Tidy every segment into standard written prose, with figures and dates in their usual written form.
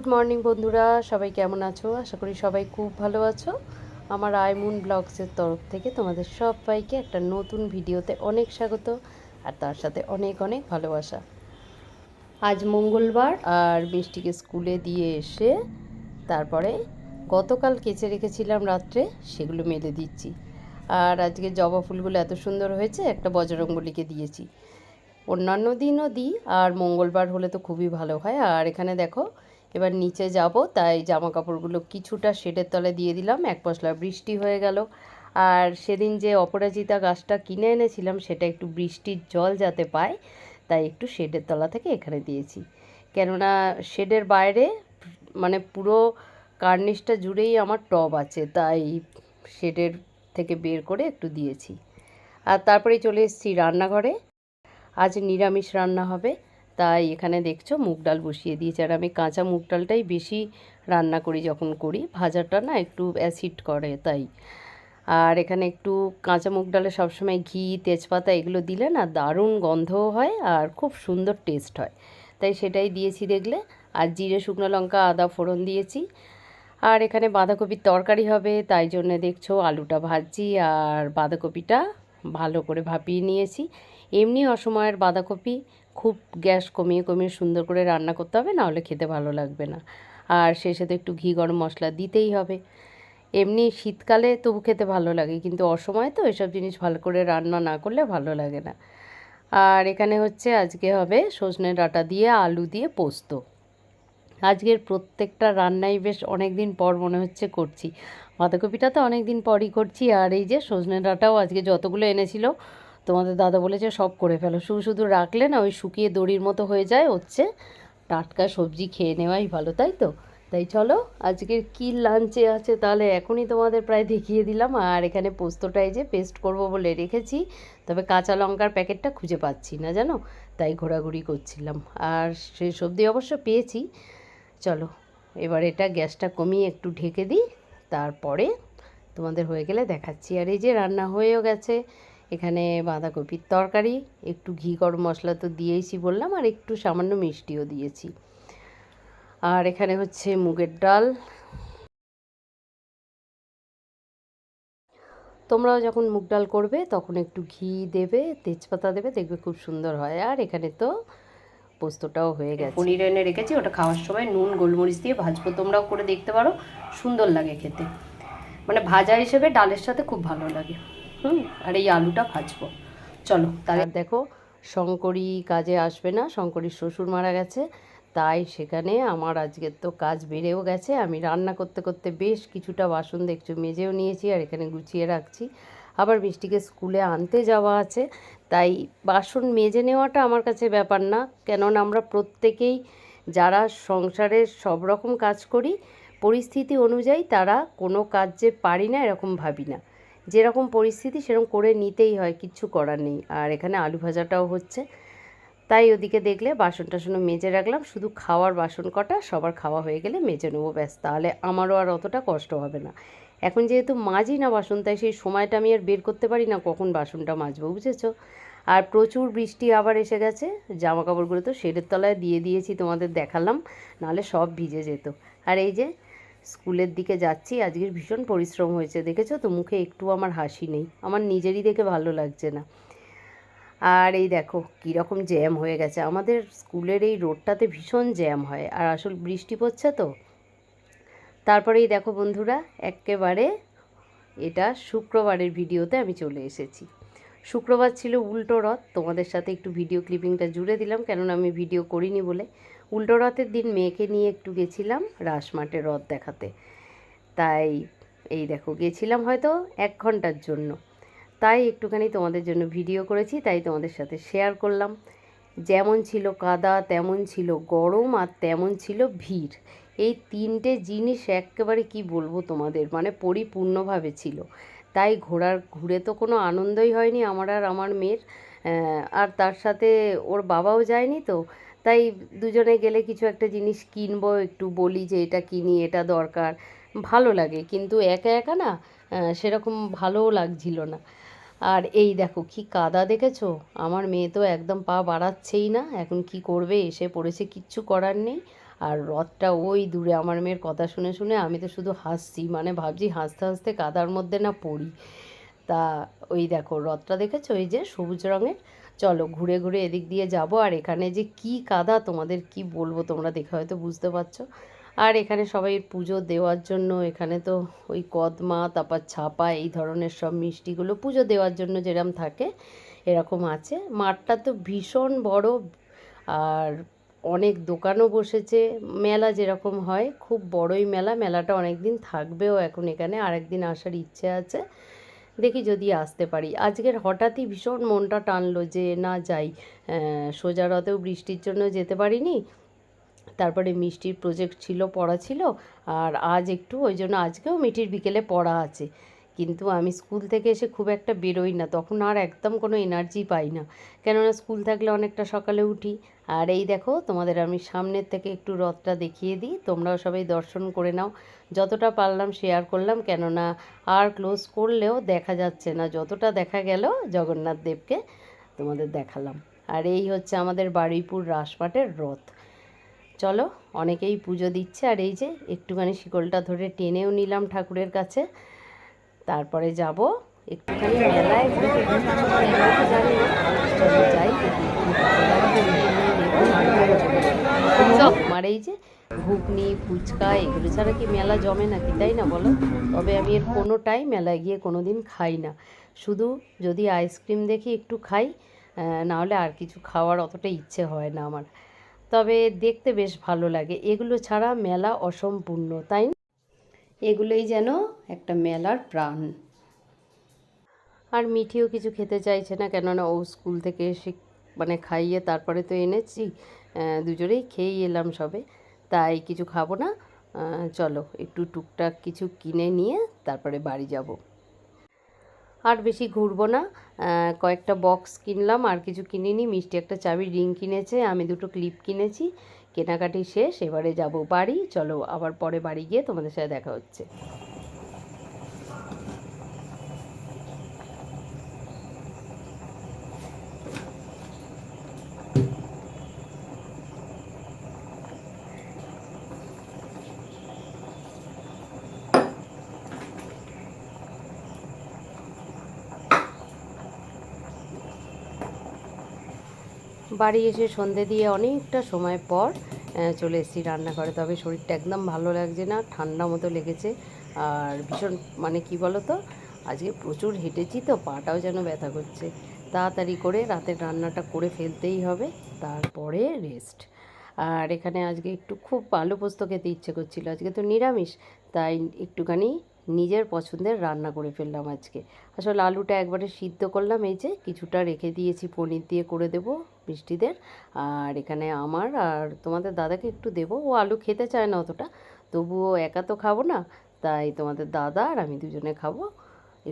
Good morning বন্ধুরা, সবাই কেমন আছো? আশা করি সবাই খুব ভালো আছো। আমার আইমুন ব্লগসের তরফ থেকে তোমাদের সবাইকে একটা নতুন ভিডিওতে অনেক স্বাগত, আর তার সাথে অনেক অনেক ভালোবাসা। আজ মঙ্গলবার, আর মিষ্টিকে স্কুলে দিয়ে এসে তারপরে গতকাল কেচে রেখেছিলাম রাত্রে, সেগুলো মেলে দিচ্ছি। আর আজকে জবা ফুলগুলো এত সুন্দর হয়েছে, একটা বজরংবলীকে দিয়েছি। অন্যান্য দিনও দিই, আর মঙ্গলবার হলে তো খুবই ভালো হয়। আর এখানে দেখো, এবার নিচে যাব, তাই জামা কাপড়গুলো কিছুটা শেডের তলায় দিয়ে দিলাম। এক পশলা বৃষ্টি হয়ে গেল। আর সেদিন যে অপরাজিতা গাছটা কিনে এনেছিলাম, সেটা একটু বৃষ্টির জল যাতে পায়, তাই একটু শেডের তলা থেকে এখানে দিয়েছি। কেননা শেডের বাইরে মানে পুরো কার্নিশটা জুড়েই আমার টব আছে, তাই শেডের থেকে বের করে একটু দিয়েছি। আর তারপরেই চলে এসেছি রান্নাঘরে। আজ নিরামিষ রান্না হবে, তাই এখানে দেখছো মুগ ডাল বসিয়ে দিয়েছি। আর আমি কাঁচা মুগ ডালটাই বেশি রান্না করি, যখন করি ভাজাটা না একটু অ্যাসিড করে, তাই। আর এখানে একটু কাঁচা মুগ ডালে সবসময় ঘি, তেজপাতা এগুলো দিলে না দারুণ গন্ধও হয় আর খুব সুন্দর টেস্ট হয়, তাই সেটাই দিয়েছি দেখলে। আর জিরে, শুকনো লঙ্কা, আদা ফোড়ন দিয়েছি। আর এখানে বাঁধাকপির তরকারি হবে, তাই জন্য দেখছো আলুটা ভাজছি আর বাঁধাকপিটা ভালো করে ভাপিয়ে নিয়েছি। এমনি অসময়ের বাঁধাকপি খুব গ্যাস কমিয়ে কমিয়ে সুন্দর করে রান্না করতে হবে, নাহলে খেতে ভালো লাগবে না। আর শেষে তো একটু ঘি গরম মশলা দিতেই হবে। এমনি শীতকালে তবু খেতে ভালো লাগে, কিন্তু অসময়ে তো এসব জিনিস ভালো করে রান্না না করলে ভালো লাগে না। আর এখানে হচ্ছে আজকে হবে সজনে ডাঁটা দিয়ে আলু দিয়ে পোস্ত। আজকের প্রত্যেকটা রান্নাই বেশ অনেক দিন পর মনে হচ্ছে করছি। বাঁধাকপিটা তো অনেক দিন পরই করছি, আর এই যে সজনে ডাঁটাও আজকে যতগুলো এনেছিল তোমাদের দাদা বলেছে সব করে ফেলো, শুধু শুধু রাখলে না ওই শুকিয়ে দড়ির মতো হয়ে যায়, হচ্ছে টাটকা সবজি খেয়ে নেওয়াই ভালো, তাই তো। তাই চলো আজকের কি লাঞ্চে আছে তাহলে এখনই তোমাদের প্রায় দেখিয়ে দিলাম। আর এখানে পোস্তটাই যে পেস্ট করব বলে রেখেছি, তবে কাঁচা লঙ্কার প্যাকেটটা খুঁজে পাচ্ছি না জানো, তাই ঘোরাঘুরি করছিলাম। আর সেই সবজি অবশ্য পেয়েছি। চলো এবার এটা গ্যাসটা কমিয়ে একটু ঢেকে দিই, তারপরে তোমাদের হয়ে গেলে দেখাচ্ছি। আর এই যে রান্না হয়েও গেছে। এখানে বাঁধাকপির তরকারি, একটু ঘি গরম মশলা তো দিয়েইছি বললাম, আর একটু সামান্য মিষ্টিও দিয়েছি। আর এখানে হচ্ছে মুগের ডাল। তোমরাও যখন মুগ ডাল করবে তখন একটু ঘি দেবে, তেজপাতা দেবে, দেখবে খুব সুন্দর হয়। আর এখানে তো পোস্তটাও হয়ে গেছে। পনির এনে রেখেছি, ওটা খাওয়ার সময় নুন গোলমরিচ দিয়ে ভাজবো, তোমরাও করে দেখতে পারো, সুন্দর লাগে খেতে। মানে ভাজা হিসেবে ডালের সাথে খুব ভালো লাগে। আর এই আলুটা ভাজবো। চলো তাহলে। দেখো, শঙ্করী কাজে আসবে না, শঙ্করীর শ্বশুর মারা গেছে, তাই সেখানে আমার আজকের তো কাজ বেড়েও গেছে। আমি রান্না করতে করতে বেশ কিছুটা বাসন দেখছো মেজেও নিয়েছি, আর এখানে গুছিয়ে রাখছি। আবার মিষ্টিকে স্কুলে আনতে যাওয়া আছে, তাই বাসন মেজে নেওয়াটা আমার কাছে ব্যাপার না। কেননা আমরা প্রত্যেকেই যারা সংসারের সব রকম কাজ করি, পরিস্থিতি অনুযায়ী তারা কোনো কাজ যে পারি না এরকম ভাবি না, যেরকম পরিস্থিতি সেরকম করে নিতেই হয়, কিচ্ছু করার নেই। আর এখানে আলু ভাজাটাও হচ্ছে, তাই ওদিকে দেখলে বাসন টাসনও মেজে রাখলাম, শুধু খাওয়ার বাসন কটা সবার খাওয়া হয়ে গেলে মেজে নেবো, ব্যাস। তাহলে আমারও আর অতটা কষ্ট হবে না। এখন যেহেতু মাজি না বাসন, তাই সেই সময়টা আমি আর বের করতে পারি না কখন বাসনটা মাজবো, বুঝেছো। আর প্রচুর বৃষ্টি আবার এসে গেছে, জামা কাপড়গুলো তো শেডের তলায় দিয়ে দিয়েছি, তোমাদের দেখালাম, নাহলে সব ভিজে যেত। আর এই যে স্কুলের দিকে যাচ্ছি, আজকের ভীষণ পরিশ্রম হয়েছে, দেখেছো তো, মুখে একটু আমার হাসি নেই, আমার নিজেরই দেখে ভালো লাগছে না। আর এই দেখো কীরকম জ্যাম হয়ে গেছে, আমাদের স্কুলের এই রোডটাতে ভীষণ জ্যাম হয়, আর আসল বৃষ্টি পড়ছে তো। তারপরেই দেখো বন্ধুরা, একেবারে এটা শুক্রবারের ভিডিওতে আমি চলে এসেছি। শুক্রবার ছিল উল্টো রথ, তোমাদের সাথে একটু ভিডিও ক্লিপিংটা জুড়ে দিলাম, কেননা আমি ভিডিও করিনি বলে। উল্টো রথের দিন মেয়েকে নিয়ে একটু গেছিলাম রাসমাটে রথ দেখাতে, তাই এই দেখো গেছিলাম হয়তো 1 ঘন্টার জন্য, তাই একটুখানি তোমাদের জন্য ভিডিও করেছি, তাই তোমাদের সাথে শেয়ার করলাম। যেমন ছিল কাদা, তেমন ছিল গরম, আর তেমন ছিল ভিড়। এই তিনটে জিনিস একেবারে কি বলবো তোমাদের, মানে পরিপূর্ণভাবে ছিল। তাই ঘুরে তো কোনো আনন্দই হয়নি আমার আর আমার মেয়ের। আর তার সাথে ওর বাবাও যায়নি তো, তাই দুজনে গেলে কিছু একটা জিনিস কিনবো, একটু বলি যে এটা কিনি, এটা দরকার, ভালো লাগে। কিন্তু একা একা না সেরকম ভালোও লাগছিল না। আর এই দেখো কি কাদা দেখেছো, আমার মেয়ে তো একদম পা বাড়াচ্ছেই না, এখন কি করবে, এসে পড়েছে, কিচ্ছু করার নেই। আর রথটা ওই দূরে। আমার মেয়ের কথা শুনে শুনে আমি তো শুধু হাসছি, মানে ভাবছি হাসতে হাসতে কাদার মধ্যে না পড়ি। তা ওই দেখো রথটা দেখেছো, ওই যে সবুজ রঙের। চলো ঘুরে ঘুরে এদিক দিয়ে যাব। আর এখানে যে কি কাদা তোমাদের কি বলবো, তোমরা দেখে হয়তো বুঝতে পারছো। আর এখানে সবাই পুজো দেওয়ার জন্য, এখানে তো ওই কদমা, তারপর ছাপা, এই ধরনের সব মিষ্টিগুলো পুজো দেওয়ার জন্য যেরকম থাকে এরকম আছে। মাঠটা তো ভীষণ বড়, আর অনেক দোকানও বসেছে। মেলা যেরকম হয় খুব বড়ই মেলা। মেলাটা অনেক দিন থাকবেও এখন এখানে, আর একদিন আসার ইচ্ছে আছে, দেখি যদি আসতে পারি। আজকের হঠাৎই ভীষণ মনটা টানলো যে না যাই। সোজা রথেও বৃষ্টির জন্য যেতে পারিনি, তারপরে মিষ্টির প্রজেক্ট ছিল, পড়া ছিল। আর আজ একটু ওই জন্য আজকেও মিঠির বিকেলে পড়া আছে। কিন্তু আমি স্কুল থেকে এসে খুব একটা বেরোই না, তখন আর একদম কোনো এনার্জি পাই না, কেননা স্কুল থাকলে অনেকটা সকালে উঠি। আর এই দেখো তোমাদের আমি সামনের থেকে একটু রথটা দেখিয়ে দিই, তোমরাও সবাই দর্শন করে নাও। যতটা পারলাম শেয়ার করলাম, কেননা আর ক্লোজ করলেও দেখা যাচ্ছে না, যতটা দেখা গেল জগন্নাথ দেবকে তোমাদের দেখালাম। আর এই হচ্ছে আমাদের বারুইপুর রাসপাটের রথ। চলো, অনেকেই পুজো দিচ্ছে, আর এই যে একটুখানি শিকলটা ধরে টেনেও নিলাম ঠাকুরের কাছে। তারপরে যাব একটুখানি মেলায় ঘুরতে, জানি না। চলো যাই, দেখি আমার এই যে ঘুগনি, ফুচকা এগুলো ছাড়া কি মেলা জমে নাকি, তাই না বলো? তবে আমি এর কোনোটাই মেলায় গিয়ে কোনো দিন খাই না। শুধু যদি আইসক্রিম দেখি একটু খাই, নাহলে আর কিছু খাওয়ার অতটা ইচ্ছে হয় না আমার। তবে দেখতে বেশ ভালো লাগে, এগুলো ছাড়া মেলা অসম্পূর্ণ, তাই না? এগুলোই যেন একটা মেলার প্রাণ। আর মিঠিও কিছু খেতে চাইছে না, কেননা ও স্কুল থেকে এসে মানে খাইয়ে তারপরে তো এনেছি, দুজনেই খেয়েই এলাম সবে, তাই কিছু খাবো না। চলো একটু টুকটাক কিছু কিনে নিয়ে তারপরে বাড়ি যাব। আর বেশি ঘুরবো না। কয়েকটা বক্স কিনলাম, আর কিছু কিনিনি। মিষ্টি একটা চাবির রিং কিনেছে, আমি দুটো ক্লিপ কিনেছি। কেনাকাটি শেষ, এবারে যাব বাড়ি। চলো আবার পরে বাড়ি গিয়ে তোমাদের সাথে দেখা হচ্ছে। বাড়ি এসে সন্ধে দিয়ে অনেকটা সময় পর চলে এসেছি রান্নাঘরে। তবে শরীরটা একদম ভালো লাগছে না, ঠান্ডা মতো লেগেছে। আর ভীষণ মানে কি বলো তো, আজকে প্রচুর হেঁটেছি তো, পাটাও যেন ব্যথা করছে। তাড়াতাড়ি করে রাতের রান্নাটা করে ফেলতেই হবে, তারপরে রেস্ট। আর এখানে আজকে একটু খুব আলু পোস্ত খেতে ইচ্ছে করছিল, আজকে তো নিরামিষ, তাই একটুখানি নিজের পছন্দের রান্না করে ফেললাম আজকে। আসলে আলুটা একবারে সিদ্ধ করলাম, এই যে কিছুটা রেখে দিয়েছি, পনির দিয়ে করে দেবো মিষ্টিদের। আর এখানে আমার আর তোমাদের দাদাকে একটু দেবো, ও আলু খেতে চায় না অতটা, তবুও একা তো খাবো না, তাই তোমাদের দাদা আর আমি দুজনে খাবো।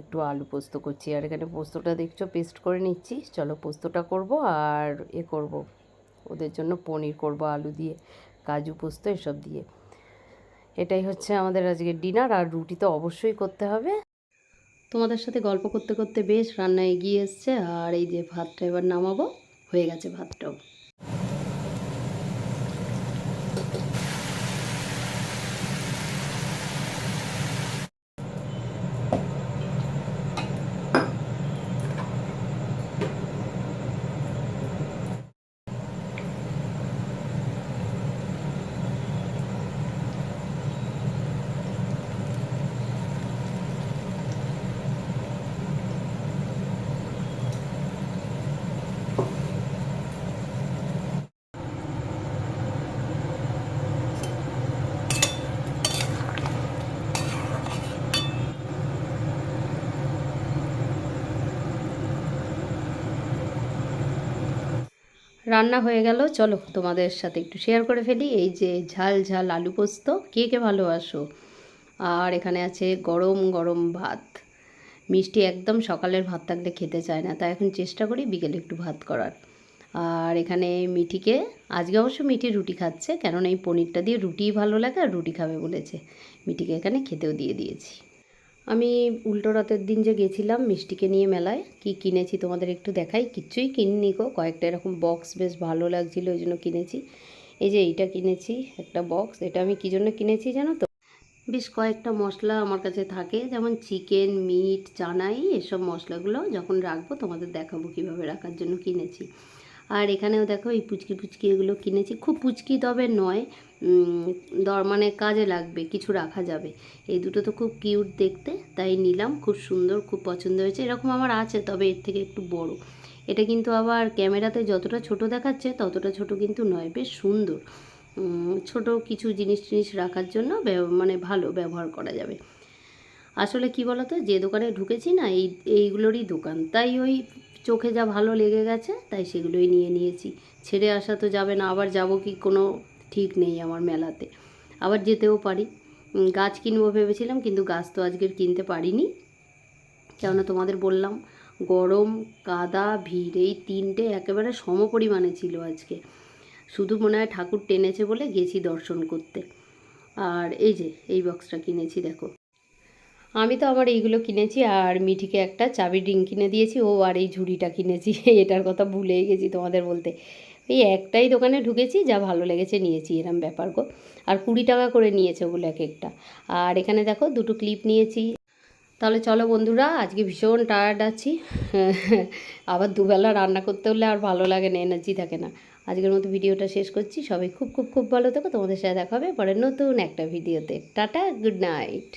একটু আলু পোস্ত করছি, আর এখানে পোস্তটা দেখছো পেস্ট করে নিচ্ছি। চলো পোস্তটা করব, আর করব ওদের জন্য পনির করব আলু দিয়ে, কাজু পোস্ত এসব দিয়ে। এটাই হচ্ছে আমাদের আজকের ডিনার। আর রুটি তো অবশ্যই করতে হবে। তোমাদের সাথে গল্প করতে করতে বেশ রান্না এগিয়ে এসছে। আর এই যে ভাতটা এবার নামাবো, হয়ে গেছে ভাতটাও। রান্না হয়ে গেল, চলো তোমাদের সাথে একটু শেয়ার করে ফেলি। এই যে ঝাল ঝাল আলু পোস্ত, কে কে ভালোবাসো। আর এখানে আছে গরম গরম ভাত। মিষ্টি একদম সকালের ভাত থাকলে খেতে চায় না, তাই এখন চেষ্টা করি বিকেলে একটু ভাত করার। আর এখানে মিঠিকে, আজকে অবশ্য মিঠি রুটি খাচ্ছে, কেননা এই পনিরটা দিয়ে রুটিই ভালো লাগে, আর রুটি খাবে বলেছে। মিঠিকে এখানে খেতেও দিয়ে দিয়েছি। আমি উল্টো রথের দিন যে গেছিলাম মিষ্টিকে নিয়ে মেলায়, কি কিনেছি তোমাদের একটু দেখাই। কিচ্ছুই কিনিনি গো, কয়েকটা এরকম বক্স বেশ ভালো লাগছিলো ওই জন্য কিনেছি। এই যে এইটা কিনেছি একটা বক্স, এটা আমি কী জন্য কিনেছি জানো তো? বেশ কয়েকটা মশলা আমার কাছে থাকে, যেমন চিকেন, মিট, চানাই, এসব মশলাগুলো যখন রাখবো তোমাদের দেখাবো কীভাবে রাখার জন্য কিনেছি। আর এখানেও দেখো এই পুচকি পুচকি এগুলো কিনেছি, খুব পুচকি তবে নয়, মানে কাজে লাগবে, কিছু রাখা যাবে। এই দুটো তো খুব কিউট দেখতে, তাই নিলাম, খুব সুন্দর, খুব পছন্দ হয়েছে। এরকম আমার আছে, তবে এর থেকে একটু বড়। এটা কিন্তু আবার ক্যামেরাতে যতটা ছোট দেখাচ্ছে ততটা ছোট কিন্তু নয়, বেশ সুন্দর। ছোট কিছু জিনিস টিনিস রাখার জন্য মানে ভালো ব্যবহার করা যাবে। আসলে কি বলতো, যে দোকানে ঢুকেছি না, এইগুলোরই দোকান, তাই ওই চোখে যা ভালো লেগে গেছে তাই সেগুলোই নিয়ে নিয়েছি। ছেড়ে আসা তো যাবে না, আবার যাব কি কোনো ঠিক নেই আমার মেলাতে, আবার যেতেও পারি। গাছ কিনবো ভেবেছিলাম, কিন্তু গাছ তো আজকের কিনতে পারিনি, কেননা তোমাদের বললাম গরম, কাদা, ভিড়, এই তিনটে একেবারে সমপরিমাণে ছিল আজকে। শুধু মনে হয় ঠাকুর টেনেছে বলে গেছি দর্শন করতে। আর এই যে এই বক্সটা কিনেছি দেখো, আমি তো আমার এইগুলো কিনেছি, আর মিঠিকে একটা চাবির রিং কিনে দিয়েছি, ও আর এই ঝুড়িটা কিনেছি। এটার কথা ভুলেই গেছি তোমাদের বলতে। এই একটাই দোকানে ঢুকেছি, যা ভালো লেগেছে নিয়েছি, এরম ব্যাপার গো। আর 20 টাকা করে নিয়েছে ওগুলো এক একটা। আর এখানে দেখো দুটো ক্লিপ নিয়েছি। তাহলে চলো বন্ধুরা, আজকে ভীষণ টায়ার্ড আছি। আবার দুবেলা রান্না করতে হলে আর ভালো লাগে না, এনার্জি থাকে না। আজকের মতো ভিডিওটা শেষ করছি। সবাই খুব খুব খুব ভালো থেকো, তোমাদের সাথে দেখা হবে পরে নতুন একটা ভিডিওতে। Tata, good night.